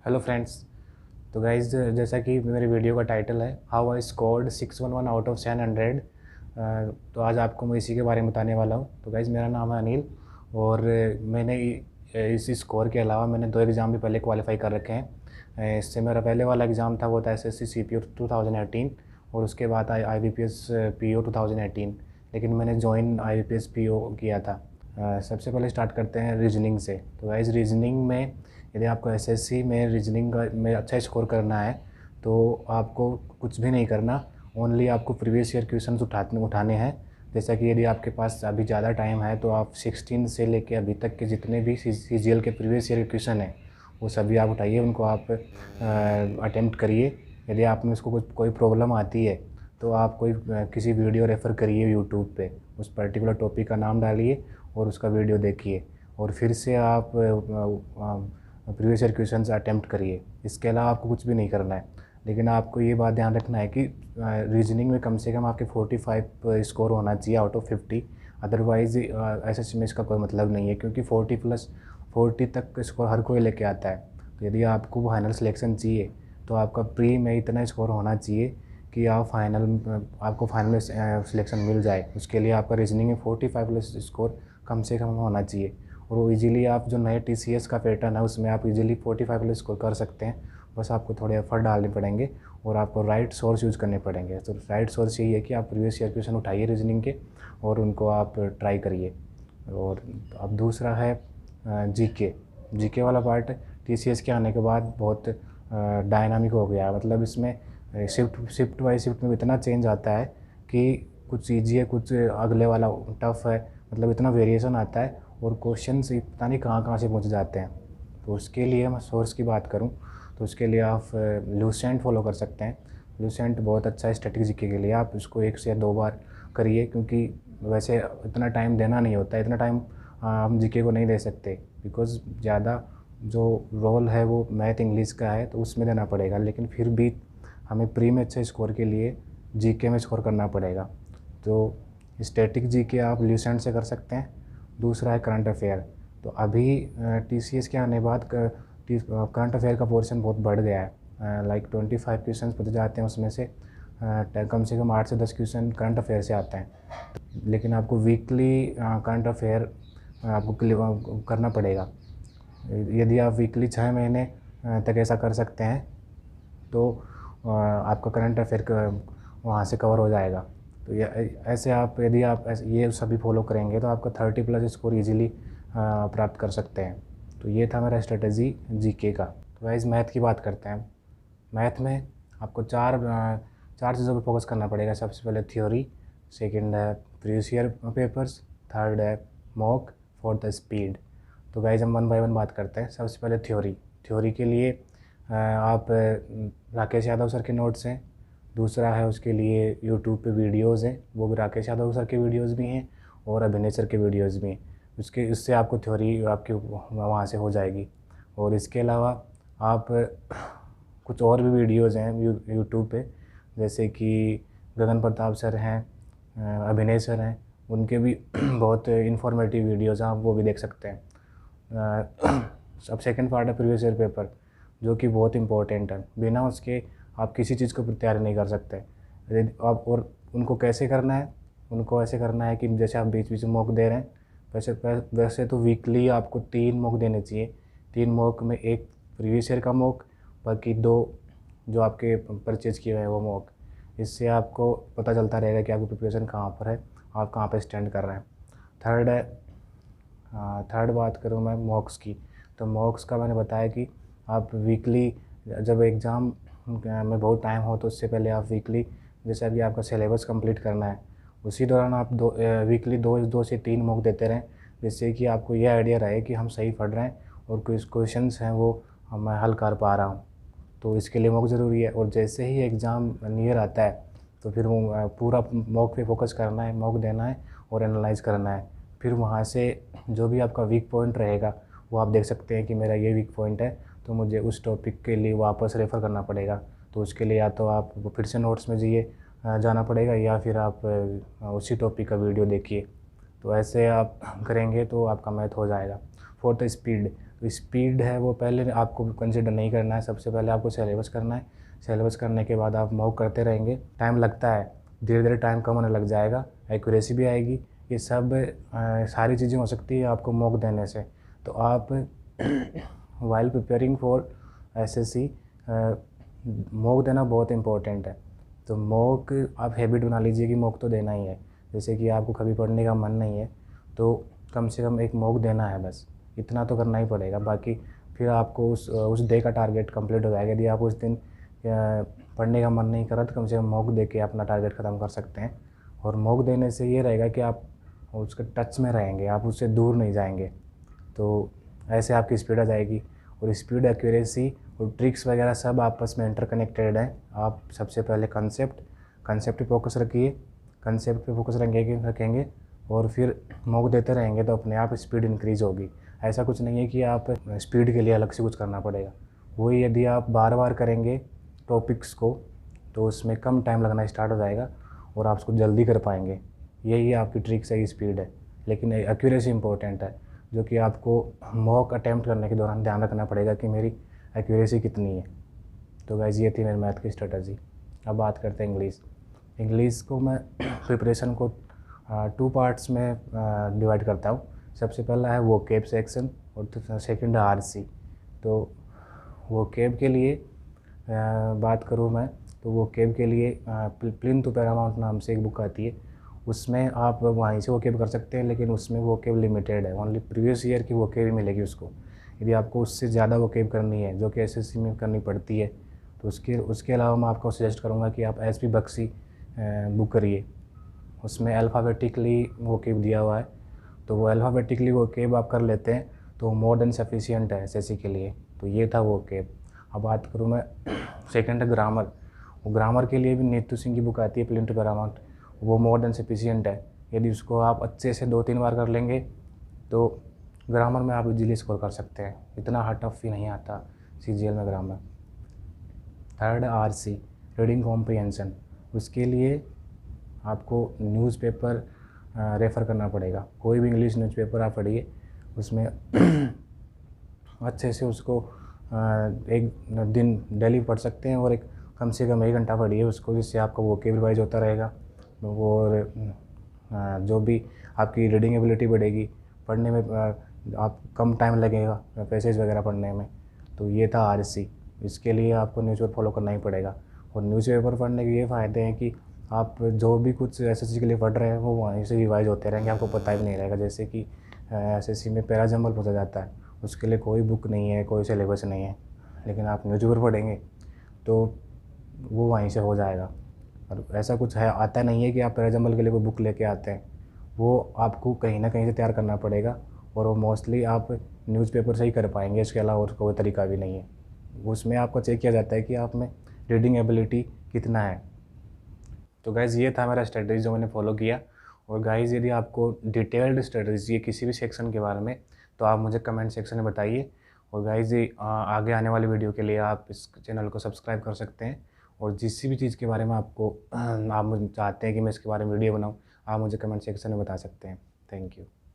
Hello friends. तो guys, जैसा कि मेरी वीडियो का टाइटल है how I scored 611 out of 700। तो आज आपको मैं इसी के बारे में बताने वाला हूँ। तो गाइज, मेरा नाम है अनिल और मैंने इस स्कोर के अलावा मैंने 2 एग्ज़ाम भी पहले क्वालिफाई कर रखे हैं। इससे मेरा पहले वाला एग्ज़ाम था वो था एसएससी सीपीओ 2018 और उसके बाद आईबीपीएस पीओ 2018। लेकिन मैंने जॉइन आईबीपीएस पीओ किया था। सबसे पहले स्टार्ट करते हैं रीजनिंग से। तो गाइज, रीजनिंग में यदि आपको एसएससी में रीजनिंग में अच्छा स्कोर करना है तो आपको कुछ भी नहीं करना, ओनली आपको प्रीवियस ईयर क्वेश्चन उठाने हैं। जैसा कि यदि आपके पास अभी ज़्यादा टाइम है तो आप 16 से लेके अभी तक के जितने भी सीजीएल के प्रीवियस ईयर क्वेश्चन हैं वो सभी आप उठाइए, उनको आप अटेम्प्ट करिए। यदि आप में उसको कोई प्रॉब्लम आती है तो आप किसी वीडियो रेफ़र करिए यूट्यूब पे, उस पर्टिकुलर टॉपिक का नाम डालिए और उसका वीडियो देखिए और फिर से आप प्रीवियस ईयर क्वेश्चन अटैम्प्ट करिए। इसके अलावा आपको कुछ भी नहीं करना है। लेकिन आपको ये बात ध्यान रखना है कि रीजनिंग में कम से कम आपके 45 स्कोर होना चाहिए आउट ऑफ 50। अदरवाइज़ एसएससी में इसका कोई मतलब नहीं है, क्योंकि 40 तक स्कोर हर कोई लेके आता है। तो यदि आपको फाइनल सिलेक्शन चाहिए तो आपका प्री में इतना स्कोर होना चाहिए कि आपको फाइनल सिलेक्शन मिल जाए। उसके लिए आपका रीजनिंग में 45+ स्कोर कम से कम होना चाहिए। और वो इजीली आप जो नए टीसीएस का पैटर्न है उसमें आप इजीली 45+ स्कोर कर सकते हैं। बस आपको थोड़े एफर्ट डालने पड़ेंगे और आपको राइट सोर्स यूज़ करने पड़ेंगे। तो राइट सोर्स यही है कि आप प्रीवियस ईयर क्वेश्चन उठाइए रीजनिंग के और उनको आप ट्राई करिए। और अब दूसरा है जीके। जीके वाला पार्ट टीसीएस के आने के बाद बहुत डायनामिक हो गया है। मतलब इसमें शिफ्ट बाई शिफ्ट में इतना चेंज आता है कि कुछ ईजी है, कुछ अगले वाला टफ़ है। मतलब इतना वेरिएशन आता है और क्वेश्चन से पता नहीं कहाँ कहाँ से पहुँच जाते हैं। तो उसके लिए मैं सोर्स की बात करूँ तो उसके लिए आप लूसेंट फॉलो कर सकते हैं। लूसेंट बहुत अच्छा है स्टैटिक जीके के लिए। आप इसको 1 से 2 बार करिए, क्योंकि वैसे इतना टाइम देना नहीं होता है। इतना टाइम हम जीके को नहीं दे सकते, बिकॉज़ ज़्यादा जो रोल है वो मैथ इंग्लिश का है तो उसमें देना पड़ेगा। लेकिन फिर भी हमें प्री में अच्छे स्कोर के लिए जीके में स्कोर करना पड़ेगा। तो स्टैटिक जीके आप लूसेंट से कर सकते हैं। दूसरा है करंट अफेयर। तो अभी टीसीएस के आने बाद करंट अफेयर का पोर्शन बहुत बढ़ गया है। लाइक 25 क्वेश्चन बच जाते हैं, उसमें से कम से कम 8 से 10 क्वेश्चन करंट अफेयर से आते हैं। लेकिन आपको वीकली करंट अफेयर आपको करना पड़ेगा। यदि आप वीकली 6 महीने तक ऐसा कर सकते हैं तो आपका करंट अफेयर वहाँ से कवर हो जाएगा। तो ऐसे आप यदि आप ये सभी फॉलो करेंगे तो आपका 30+ स्कोर इजीली प्राप्त कर सकते हैं। तो ये था मेरा स्ट्रेटजी जीके का। तो गाइस, मैथ की बात करते हैं। मैथ में आपको चार चीज़ों पर फोकस करना पड़ेगा। सबसे पहले थ्योरी, सेकंड है प्रीवियस ईयर पेपर्स, थर्ड है मॉक, फोर्थ है स्पीड। तो गाइस, हम 1 बाय 1 बात करते हैं। सबसे पहले थ्योरी। थ्योरी के लिए आप राकेश यादव सर के नोट्स हैं। दूसरा है उसके लिए यूट्यूब पे वीडियोज़ हैं, वो भी राकेश यादव सर के वीडियोज़ भी हैं और अभिनय सर के वीडियोज़ भी हैं। उससे आपको थ्योरी आपकी वहाँ से हो जाएगी। और इसके अलावा आप कुछ और भी वीडियोज़ हैं यूट्यूब पे, जैसे कि गगन प्रताप सर हैं, अभिनय सर हैं, उनके भी बहुत इन्फॉर्मेटिव वीडियोज़ हैं, आप वो भी देख सकते हैं। अब सेकंड पार्ट है प्रीवियस ईयर पेपर, जो कि बहुत इंपॉर्टेंट है। बिना उसके आप किसी चीज़ को तैयारी नहीं कर सकते। आप और उनको कैसे करना है, उनको ऐसे करना है कि जैसे आप बीच बीच में मॉक दे रहे हैं, वैसे तो वीकली आपको 3 मॉक देने चाहिए। 3 मॉक में एक प्रीवियस ईयर का मॉक, बाकी 2 जो आपके परचेज़ किए हुए हैं वो मॉक। इससे आपको पता चलता रहेगा कि आपकी प्रिपरेशन कहाँ पर है, आप कहाँ पर स्टैंड कर रहे हैं। थर्ड बात करूँ मैं मॉक्स की, तो मॉक्स का मैंने बताया कि आप वीकली, जब एग्ज़ाम में बहुत टाइम हो तो उससे पहले आप वीकली, जैसे अभी आपका सिलेबस कंप्लीट करना है उसी दौरान आप वीकली 2 से 3 मॉक देते रहें, जिससे कि आपको ये आइडिया रहे कि हम सही पढ़ रहे हैं और कुछ क्वेश्चंस हैं वो मैं हल कर पा रहा हूँ। तो इसके लिए मॉक ज़रूरी है। और जैसे ही एग्ज़ाम नियर आता है तो फिर वो पूरा मॉक पे फोकस करना है, मॉक देना है और एनालाइज़ करना है। फिर वहाँ से जो भी आपका वीक पॉइंट रहेगा वो आप देख सकते हैं कि मेरा ये वीक पॉइंट है, तो मुझे उस टॉपिक के लिए वापस रेफ़र करना पड़ेगा। तो उसके लिए या तो आप फिर से नोट्स में जाना पड़ेगा, या फिर आप उसी टॉपिक का वीडियो देखिए। तो ऐसे आप करेंगे तो आपका मैथ हो जाएगा। फोर्थ है स्पीड। तो स्पीड है वो पहले आपको कंसिडर नहीं करना है, सबसे पहले आपको सिलेबस करना है। सिलेबस करने के बाद आप मॉक करते रहेंगे, टाइम लगता है, धीरे धीरे टाइम कम होने लग जाएगा, एक्यूरेसी भी आएगी। ये सब सारी चीज़ें हो सकती है आपको मॉक देने से। तो आप while preparing for SSC mock देना बहुत इम्पोर्टेंट है। तो मॉक आप हैबिट बना लीजिए कि मॉक तो देना ही है। जैसे कि आपको कभी पढ़ने का मन नहीं है तो कम से कम एक मॉक देना है, बस इतना तो करना ही पड़ेगा। बाकी फिर आपको उस डे का टारगेट कंप्लीट हो जाएगा। यदि आप उस दिन पढ़ने का मन नहीं करा तो कम से कम मॉक दे के अपना टारगेट ख़त्म कर सकते हैं। और मॉक देने से ये रहेगा कि आप उसके टच में रहेंगे, आप उससे दूर नहीं जाएंगे। तो ऐसे आपकी स्पीड आ जाएगी। और स्पीड, एक्यूरेसी और ट्रिक्स वगैरह सब आपस में इंटरकनेक्टेड हैं। आप सबसे पहले कंसेप्ट पे फोकस रखिए, कंसेप्ट पे फोकस रखेंगे और फिर मॉक देते रहेंगे तो अपने आप स्पीड इंक्रीज़ होगी। ऐसा कुछ नहीं है कि आप स्पीड के लिए अलग से कुछ करना पड़ेगा। वही यदि आप बार बार करेंगे टॉपिक्स को तो उसमें कम टाइम लगना स्टार्ट हो जाएगा और आप उसको जल्दी कर पाएंगे। यही आपकी ट्रिक्स है, स्पीड है। लेकिन एक्यूरेसी इंपॉर्टेंट है, जो कि आपको मॉक अटैम्प्ट करने के दौरान ध्यान रखना पड़ेगा कि मेरी एक्यूरेसी कितनी है। तो गाइस ये थी मेरी मैथ की स्ट्रेटजी। अब बात करते हैं इंग्लिश को मैं प्रिपरेशन को 2 पार्ट्स में डिवाइड करता हूँ। सबसे पहला है वोकेब सेक्शन और सेकंड है आरसी। तो वोकेब के लिए बात करूँ मैं तो वोकेब के लिए प्लिंथ टू पैरामाउंट नाम से एक बुक आती है, उसमें आप वहीं से वोकेब कर सकते हैं, लेकिन उसमें वोकेब लिमिटेड है, ओनली प्रीवियस ईयर की वोकेब ही मिलेगी उसको। यदि आपको उससे ज़्यादा वोकेब करनी है जो कि एसएससी में करनी पड़ती है तो उसके अलावा मैं आपको सजेस्ट करूँगा कि आप एसपी बख्शी बुक करिए। उसमें अल्फ़ाबेटिकली वोकेब दिया हुआ है, तो वो अल्फ़ाबेटिकली वोकेब आप कर लेते हैं तो मोर देन सफिशिएंट है एसएससी के लिए। तो ये था वोकेब। अब बात करूँ मैं सेकंड है ग्रामर। वो ग्रामर के लिए भी नीतू सिंह की बुक आती है प्लिंथ टू पैरामाउंट, वो मोर देन सफिशिएंट है। यदि उसको आप अच्छे से 2-3 बार कर लेंगे तो ग्रामर में आप इजीली स्कोर कर सकते हैं, इतना हार्ड टफ ही नहीं आता सीजीएल में grammar. Third RC, reading comprehension. उसके लिए आपको न्यूज़पेपर रेफ़र करना पड़ेगा। कोई भी इंग्लिश न्यूज़पेपर आप पढ़िए, उसमें अच्छे से उसको एक दिन डेली पढ़ सकते हैं और एक कम से कम 1 घंटा पढ़िए उसको, जिससे आपका वोकेब रिवाइज होता रहेगा और जो भी आपकी रीडिंग एबिलिटी बढ़ेगी, पढ़ने में आप कम टाइम लगेगा पैसेज वगैरह पढ़ने में। तो ये था आरसी। इसके लिए आपको न्यूज़पेपर फॉलो करना ही पड़ेगा। और न्यूज़पेपर पढ़ने के ये फ़ायदे हैं कि आप जो भी कुछ एसएससी के लिए पढ़ रहे हैं वो वहीं से रिवाइज होते रहेंगे, आपको पता भी नहीं रहेगा। जैसे कि एसएससी में पैरा जंबल पूछा जाता है, उसके लिए कोई बुक नहीं है, कोई सिलेबस नहीं है, लेकिन आप न्यूज़पेपर पढ़ेंगे तो वो वहीं से हो जाएगा। और ऐसा कुछ है आता नहीं है कि आप पैरा जंबल के लिए कोई बुक लेके आते हैं, वो आपको कहीं ना कहीं से तैयार करना पड़ेगा और वो मोस्टली आप न्यूज़पेपर से ही कर पाएंगे, इसके अलावा और कोई तरीका भी नहीं है। उसमें आपको चेक किया जाता है कि आप में रीडिंग एबिलिटी कितना है। तो गाइज़ ये था मेरा स्ट्रेटजी जो मैंने फॉलो किया। और गाइज़ यदि आपको डिटेल्ड स्ट्रेटजी है किसी भी सेक्शन के बारे में तो आप मुझे कमेंट सेक्शन में बताइए। और गाइज़ आगे आने वाली वीडियो के लिए आप इस चैनल को सब्सक्राइब कर सकते हैं। और जिस भी चीज़ के बारे में आप मुझे चाहते हैं कि मैं इसके बारे में वीडियो बनाऊँ, आप मुझे कमेंट सेक्शन में बता सकते हैं। Thank you.